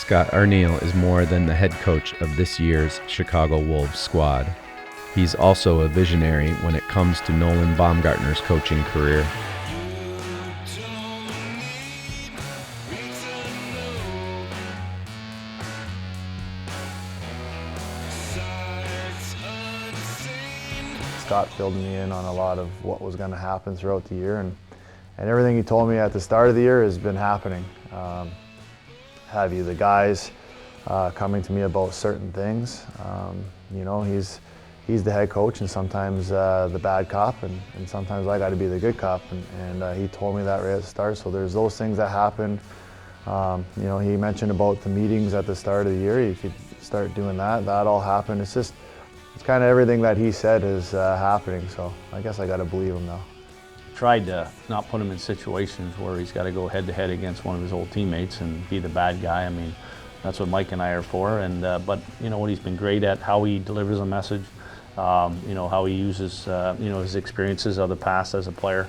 Scott Arniel is more than the head coach of this year's Chicago Wolves squad. He's also a visionary when it comes to Nolan Baumgartner's coaching career. Scott filled me in on a lot of what was going to happen throughout the year, and everything he told me at the start of the year has been happening. Have you the guys coming to me about certain things? You know, he's the head coach, and sometimes the bad cop, and sometimes I got to be the good cop, and he told me that right at the start. So there's those things that happen. You know, he mentioned about the meetings at the start of the year. You could start doing that. That all happened. It's kind of everything that he said is happening. So I guess I got to believe him now. Tried to not put him in situations where he's got to go head-to-head against one of his old teammates and be the bad guy. I mean, that's what Mike and I are for. And but you know what, he's been great at how he delivers a message. You know, how he uses you know, his experiences of the past as a player.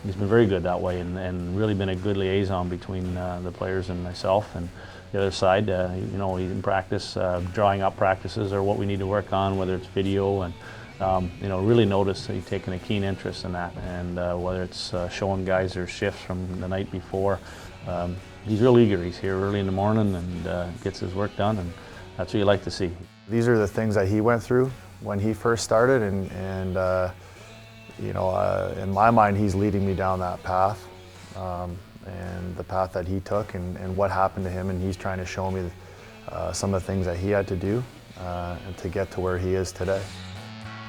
He's been very good that way, and really been a good liaison between the players and myself. And the other side, you know, he's in practice, drawing up practices or what we need to work on, whether it's video, and you know, really notice that he's taken a keen interest in that. And whether it's showing guys their shifts from the night before, he's real eager. He's here early in the morning and gets his work done, and that's what you like to see. These are the things that he went through when he first started, and you know, in my mind, he's leading me down that path, and the path that he took, and what happened to him, and he's trying to show me some of the things that he had to do and to get to where he is today.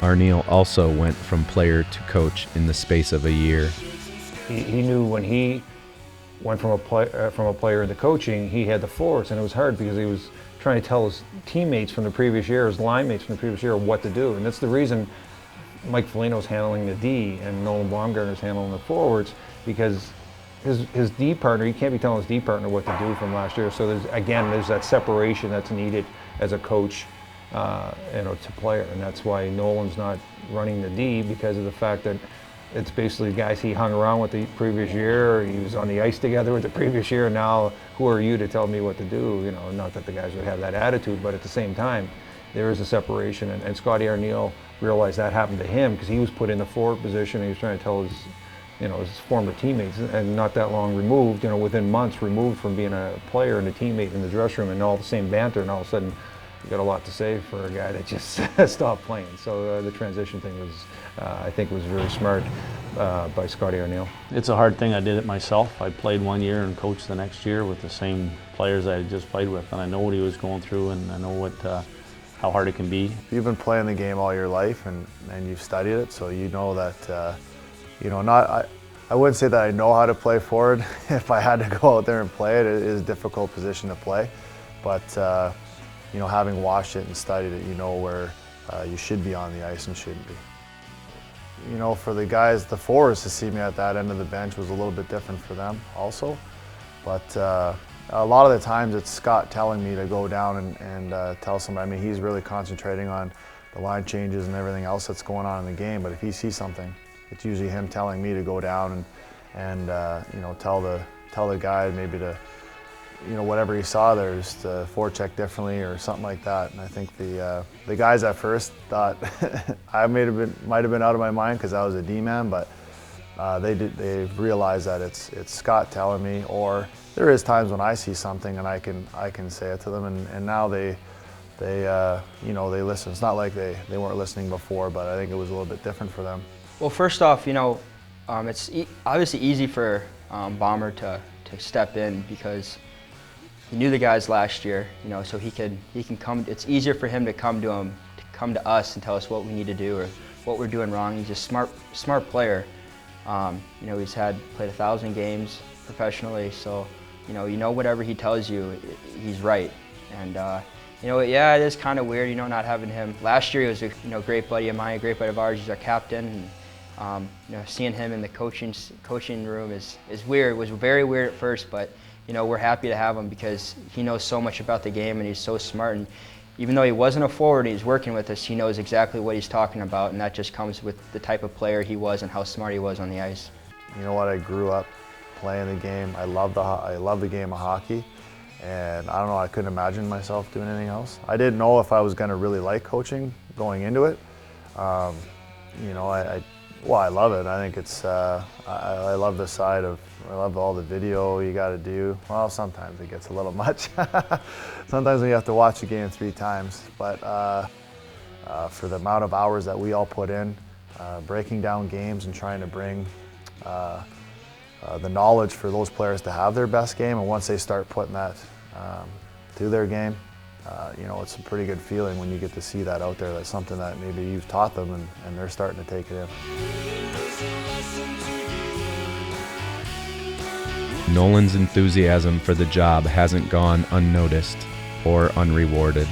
Arniel also went from player to coach in the space of a year. He knew when he went from a player into coaching, he had the force, and it was hard because he was trying to tell his teammates from the previous year, his line mates from the previous year, what to do. And that's the reason Mike Foligno's handling the D and Nolan Baumgartner's handling the forwards, because his D partner, he can't be telling his D partner what to do from last year. So there's that separation that's needed as a coach, you know, to player. And that's why Nolan's not running the D, because of the fact that it's basically guys he hung around with the previous year, or he was on the ice together with the previous year, and now who are you to tell me what to do? You know, not that the guys would have that attitude, but at the same time, there is a separation, and Scotty Arniel realized that happened to him because he was put in the forward position, and he was trying to tell his, you know, his former teammates, and not that long removed, you know, within months removed from being a player and a teammate in the dressing room, and all the same banter, and all of a sudden you got a lot to say for a guy that just stopped playing. So the transition thing was, I think, was very smart by Scotty Arniel. It's a hard thing. I did it myself. I played one year and coached the next year with the same players I had just played with, and I know what he was going through, and I know what how hard it can be. You've been playing the game all your life, and you've studied it, so you know that, you know, I wouldn't say that I know how to play forward. If I had to go out there and play it, it is a difficult position to play. But, you know, having watched it and studied it, you know where you should be on the ice and shouldn't be. You know, for the guys, the forwards, to see me at that end of the bench was a little bit different for them also. But a lot of the times it's Scott telling me to go down and tell somebody. I mean, he's really concentrating on the line changes and everything else that's going on in the game. But if he sees something, it's usually him telling me to go down and you know, tell the guy maybe to, you know, whatever he saw there, just to forecheck differently or something like that. And I think the guys at first thought I might have been out of my mind because I was a D-man, but they've realized that it's Scott telling me, or there is times when I see something and I can say it to them, and now they you know, they listen. It's not like they weren't listening before, but I think it was a little bit different for them. Well, first off, you know, it's obviously easy for Bomber to step in because he knew the guys last year, you know, so he can come. It's easier for him to come to us and tell us what we need to do or what we're doing wrong. He's a smart player. You know, he's played 1,000 games professionally, so you know whatever he tells you, he's right. And you know, yeah, it is kind of weird, you know, not having him. Last year he was a great buddy of mine, a great buddy of ours. He's our captain. And, you know, seeing him in the coaching room is weird. It was very weird at first, but you know, we're happy to have him because he knows so much about the game and he's so smart. And even though he wasn't a forward, he's working with us, he knows exactly what he's talking about, and that just comes with the type of player he was and how smart he was on the ice. You know what, I grew up playing the game. I love the game of hockey, And I don't know, I couldn't imagine myself doing anything else. I didn't know if I was going to really like coaching going into it. You know, I love it. I think it's, I love the side of, I love all the video you got to do. Well, sometimes it gets a little much. Sometimes when you have to watch the game 3 times. But for the amount of hours that we all put in, breaking down games and trying to bring the knowledge for those players to have their best game, and once they start putting that to their game, you know, it's a pretty good feeling when you get to see that out there. That's something that maybe you've taught them and they're starting to take it in. Nolan's enthusiasm for the job hasn't gone unnoticed or unrewarded.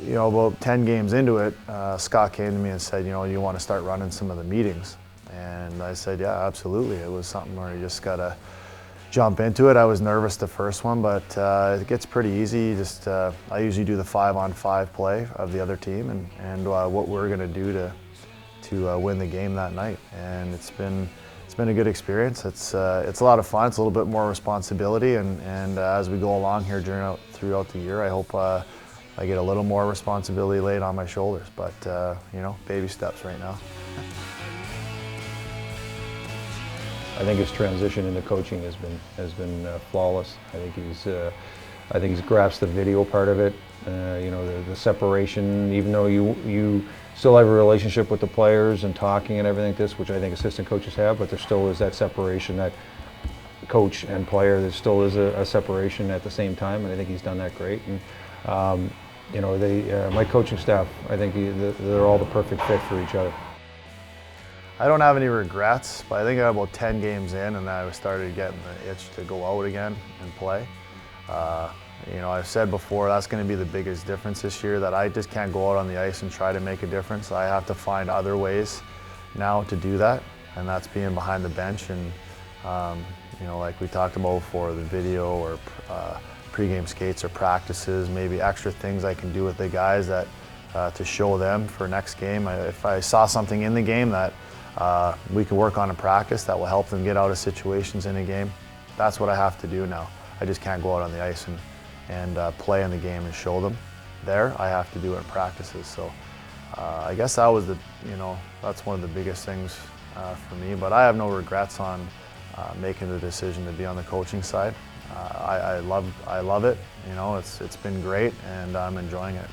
You know, about 10 games into it, Scott came to me and said, you know, you want to start running some of the meetings? And I said, yeah, absolutely. It was something where you just got to jump into it. I was nervous the first one, but it gets pretty easy. Just I usually do the 5-on-5 play of the other team and what we're going to do to win the game that night. And it's been a good experience. It's a lot of fun. It's a little bit more responsibility, and as we go along here throughout the year, I hope I get a little more responsibility laid on my shoulders. But you know, baby steps right now. I think his transition into coaching has been flawless. I think he's grasped the video part of it. You know, the separation. Even though you still have a relationship with the players and talking and everything like this, which I think assistant coaches have, but there still is that separation, that coach and player. There still is a separation at the same time, and I think he's done that great. And you know, my coaching staff, I think they're all the perfect fit for each other. I don't have any regrets, but I think I got about 10 games in and I started getting the itch to go out again and play. You know, I've said before, that's going to be the biggest difference this year, that I just can't go out on the ice and try to make a difference. I have to find other ways now to do that, and that's being behind the bench and, you know, like we talked about before, the video or pregame skates or practices, maybe extra things I can do with the guys that to show them for next game. If I saw something in the game that we can work on in practice that will help them get out of situations in a game, that's what I have to do now. I just can't go out on the ice and play in the game and show them there. I have to do it in practices. So I guess that was that's one of the biggest things for me. But I have no regrets on making the decision to be on the coaching side. I love it. You know, it's been great and I'm enjoying it.